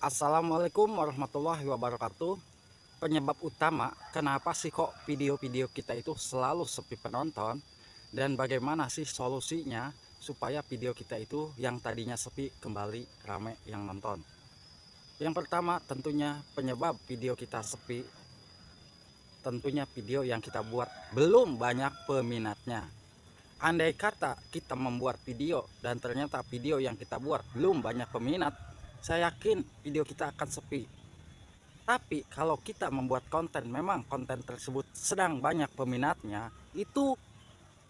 Assalamualaikum warahmatullahi wabarakatuh. Penyebab utama kenapa sih kok video-video kita itu selalu sepi penonton, dan bagaimana sih solusinya supaya video kita itu yang tadinya sepi kembali rame yang nonton. Yang pertama tentunya penyebab video kita sepi, tentunya video yang kita buat belum banyak peminatnya. Andai kata kita membuat video dan ternyata video yang kita buat belum banyak peminat, saya yakin video kita akan sepi. Tapi kalau kita membuat konten, memang konten tersebut sedang banyak peminatnya, itu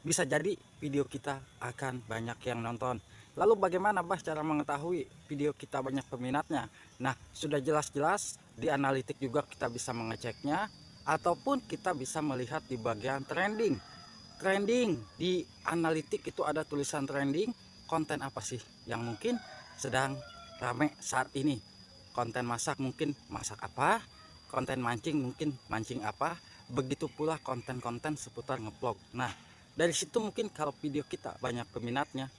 bisa jadi video kita akan banyak yang nonton. Lalu bagaimana Bas cara mengetahui video kita banyak peminatnya? Nah, sudah jelas-jelas di analitik juga kita bisa mengeceknya, ataupun kita bisa melihat di bagian trending. Trending di analitik itu ada tulisan trending, konten apa sih yang mungkin sedang rame saat ini. Konten masak mungkin masak apa, konten mancing mungkin mancing apa, begitu pula konten-konten seputar ngevlog. Nah, dari situ mungkin kalau video kita banyak peminatnya,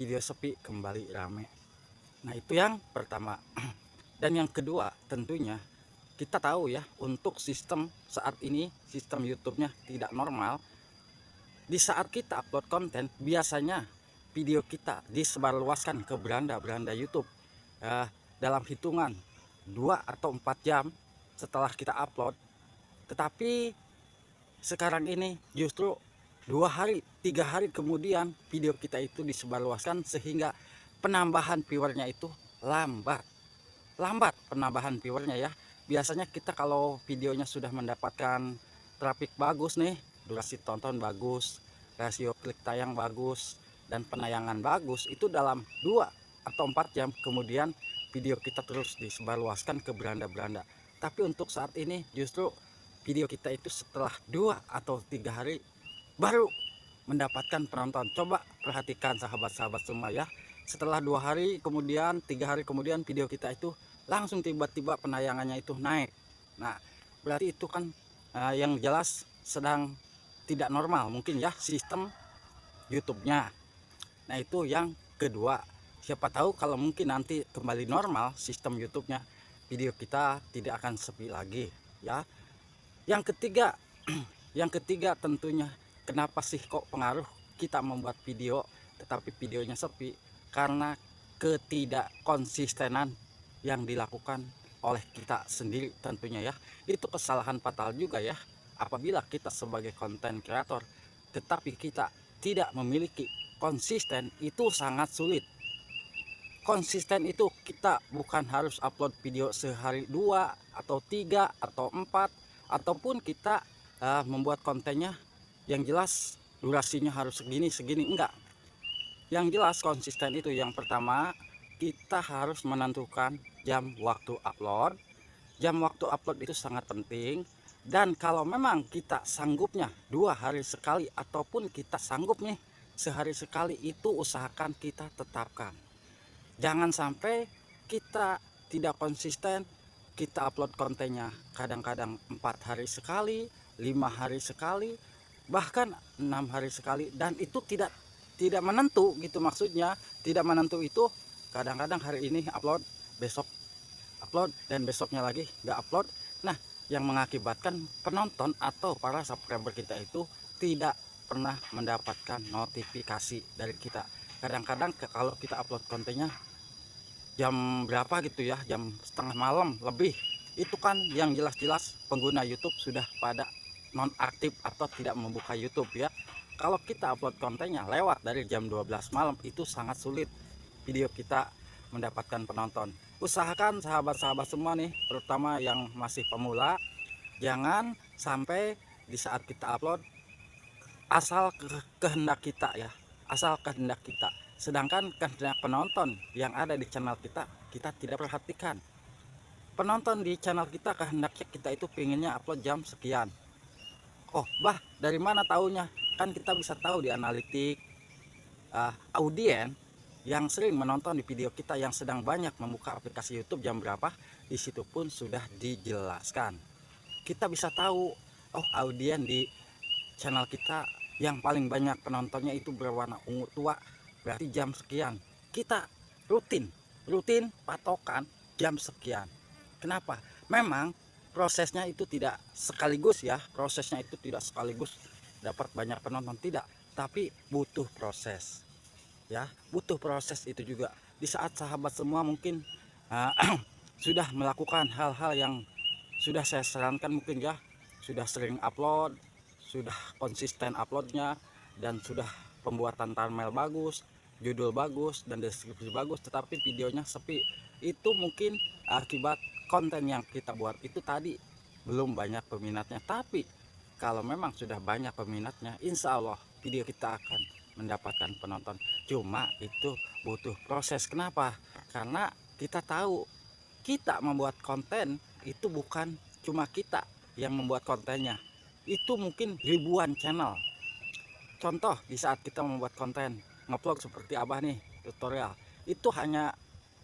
video sepi kembali rame. Nah, itu yang pertama. Dan yang kedua tentunya kita tahu ya, untuk sistem saat ini, sistem YouTube-nya tidak normal. Di saat kita upload konten, biasanya video kita disebarluaskan ke beranda-beranda YouTube dalam hitungan 2 atau 4 jam setelah kita upload. Tetapi sekarang ini justru 2 hari 3 hari kemudian video kita itu disebarluaskan, sehingga penambahan viewernya itu lambat penambahan viewernya ya. Biasanya kita kalau videonya sudah mendapatkan traffic bagus nih, durasi tonton bagus, rasio klik tayang bagus, dan penayangan bagus, itu dalam 2 atau 4 jam kemudian video kita terus disebarluaskan ke beranda-beranda. Tapi untuk saat ini justru video kita itu setelah 2 atau 3 hari baru mendapatkan penonton. Coba perhatikan sahabat-sahabat semua ya. Setelah 2 hari kemudian, 3 hari kemudian, video kita itu langsung tiba-tiba penayangannya itu naik. Nah, berarti itu kan yang jelas sedang tidak normal mungkin ya sistem YouTube-nya. Nah, itu yang kedua. Siapa tahu kalau mungkin nanti kembali normal sistem YouTube-nya, video kita tidak akan sepi lagi ya. Yang ketiga, yang ketiga tentunya kenapa sih kok pengaruh kita membuat video tetapi videonya sepi? Karena ketidakkonsistenan yang dilakukan oleh kita sendiri tentunya ya. Itu kesalahan fatal juga ya, apabila kita sebagai konten kreator tetapi kita tidak memiliki konsisten, itu sangat sulit. Konsisten itu kita bukan harus upload video sehari 2 atau 3 atau 4, ataupun kita membuat kontennya yang jelas durasinya harus segini enggak. Yang jelas konsisten itu yang pertama, kita harus menentukan jam waktu upload. Jam waktu upload itu sangat penting. Dan kalau memang kita sanggupnya 2 hari sekali ataupun kita sanggup nih sehari sekali, itu usahakan kita tetapkan. Jangan sampai kita tidak konsisten, kita upload kontennya kadang-kadang 4 hari sekali, 5 hari sekali, bahkan 6 hari sekali, dan itu tidak menentu gitu. Maksudnya tidak menentu itu kadang-kadang hari ini upload, besok upload, dan besoknya lagi nggak upload. Nah, yang mengakibatkan penonton atau para subscriber kita itu tidak pernah mendapatkan notifikasi dari kita. Kadang-kadang kalau kita upload kontennya jam berapa gitu ya, jam setengah malam lebih, itu kan yang jelas-jelas pengguna YouTube sudah pada nonaktif atau tidak membuka YouTube ya. Kalau kita upload kontennya lewat dari jam 12 malam, itu sangat sulit video kita mendapatkan penonton. Usahakan sahabat-sahabat semua nih, terutama yang masih pemula, jangan sampai di saat kita upload asal kehendak kita ya, asal kehendak kita, sedangkan kehendak penonton yang ada di channel kita tidak perhatikan. Penonton di channel kita kehendaknya kita itu pengennya upload jam sekian. Oh bah, dari mana taunya? Kan kita bisa tahu di analitik audien yang sering menonton di video kita, yang sedang banyak membuka aplikasi YouTube, jam berapa, di situ pun sudah dijelaskan. Kita bisa tahu, oh audien di channel kita yang paling banyak penontonnya itu berwarna ungu tua, berarti jam sekian. Kita rutin patokan jam sekian. Kenapa? Memang prosesnya itu tidak sekaligus ya, prosesnya itu tidak sekaligus dapat banyak penonton, tidak, tapi butuh proses ya, butuh proses. Itu juga di saat sahabat semua mungkin sudah melakukan hal-hal yang sudah saya sarankan, mungkin ya, sudah sering upload, sudah konsisten uploadnya, dan sudah pembuatan thumbnail bagus, judul bagus, dan deskripsi bagus, tetapi videonya sepi. Itu mungkin akibat konten yang kita buat itu tadi belum banyak peminatnya. Tapi kalau memang sudah banyak peminatnya, insya Allah video kita akan mendapatkan penonton. Cuma itu butuh proses. Kenapa? Karena kita tahu kita membuat konten itu bukan cuma kita yang membuat kontennya, itu mungkin ribuan channel. Contoh di saat kita membuat konten ngevlog seperti Abah nih, tutorial, itu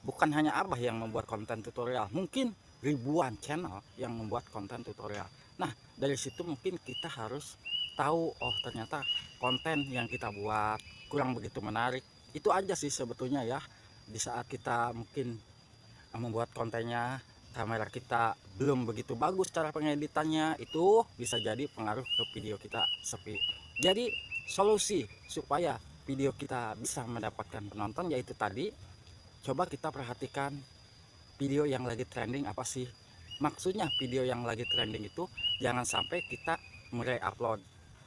bukan hanya Abah yang membuat konten tutorial, mungkin ribuan channel yang membuat konten tutorial. Nah, dari situ mungkin kita harus tahu, oh ternyata konten yang kita buat kurang begitu menarik. Itu aja sih sebetulnya ya. Di saat kita mungkin membuat kontennya, kamera kita belum begitu bagus cara pengeditannya, itu bisa jadi pengaruh ke video kita sepi. Jadi solusi supaya video kita bisa mendapatkan penonton yaitu tadi, coba kita perhatikan video yang lagi trending apa sih. Maksudnya video yang lagi trending itu jangan sampai kita mulai upload.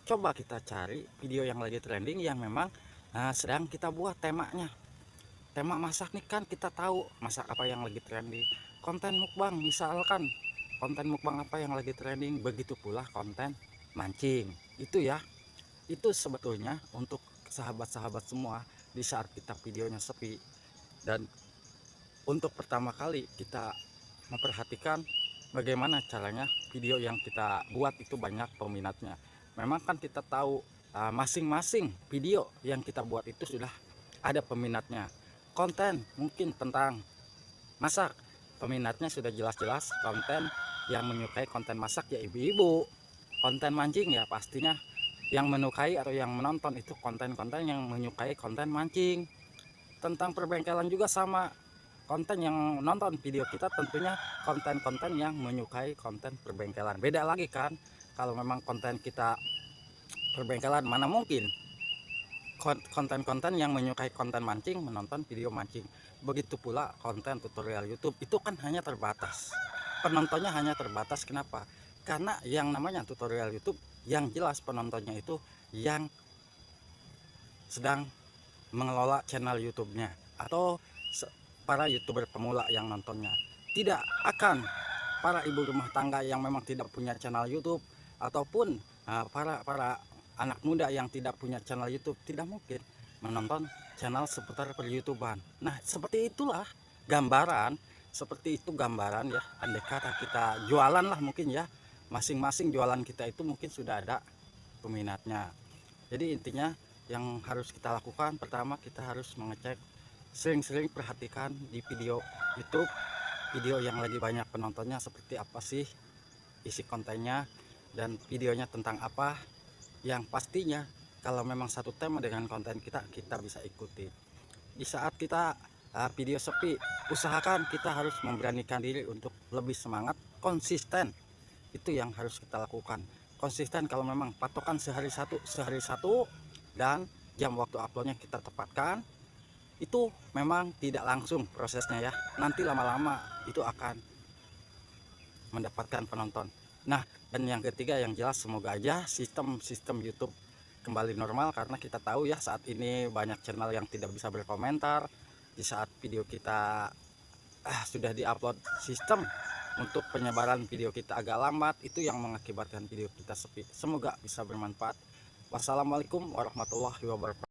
Coba kita cari video yang lagi trending yang memang sedang kita buat temanya. Tema masak nih, kan kita tahu masak apa yang lagi trending. Konten mukbang misalkan, konten mukbang apa yang lagi trending. Begitu pula konten mancing. Itu ya, itu sebetulnya untuk sahabat-sahabat semua di saat kita videonya sepi. Dan untuk pertama kali kita memperhatikan bagaimana caranya video yang kita buat itu banyak peminatnya. Memang kan kita tahu masing-masing video yang kita buat itu sudah ada peminatnya. Konten mungkin tentang masak, peminatnya sudah jelas-jelas konten yang menyukai konten masak ya ibu-ibu. Konten mancing ya pastinya yang menyukai atau yang menonton itu konten-konten yang menyukai konten mancing. Tentang perbengkelan juga sama, konten yang nonton video kita tentunya konten-konten yang menyukai konten perbengkelan. Beda lagi kan kalau memang konten kita perbengkelan, mana mungkin konten-konten yang menyukai konten mancing menonton video mancing. Begitu pula konten tutorial YouTube, itu kan hanya terbatas, penontonnya hanya terbatas. Kenapa? Karena yang namanya tutorial YouTube yang jelas penontonnya itu yang sedang mengelola channel YouTube-nya atau para YouTuber pemula yang nontonnya. Tidak akan para ibu rumah tangga yang memang tidak punya channel YouTube ataupun para anak muda yang tidak punya channel YouTube tidak mungkin menonton channel seputar per-YouTuban. Nah, seperti itulah gambaran, seperti itu gambaran ya. Andai kata kita jualan lah mungkin ya, masing-masing jualan kita itu mungkin sudah ada peminatnya. Jadi intinya yang harus kita lakukan, pertama kita harus mengecek, sering-sering perhatikan di video YouTube, video yang lagi banyak penontonnya seperti apa sih isi kontennya, dan videonya tentang apa. Yang pastinya kalau memang satu tema dengan konten kita bisa ikuti. Di saat kita video sepi, usahakan kita harus memberanikan diri untuk lebih semangat, konsisten. Itu yang harus kita lakukan, konsisten. Kalau memang patokan sehari satu, dan jam waktu uploadnya kita tepatkan, itu memang tidak langsung prosesnya ya, nanti lama-lama itu akan mendapatkan penonton. Nah, dan yang ketiga yang jelas, semoga aja sistem YouTube kembali normal, karena kita tahu ya saat ini banyak channel yang tidak bisa berkomentar di saat video kita sudah diupload. Sistem untuk penyebaran video kita agak lambat, itu yang mengakibatkan video kita sepi. Semoga bisa bermanfaat. Wassalamualaikum warahmatullahi wabarakatuh.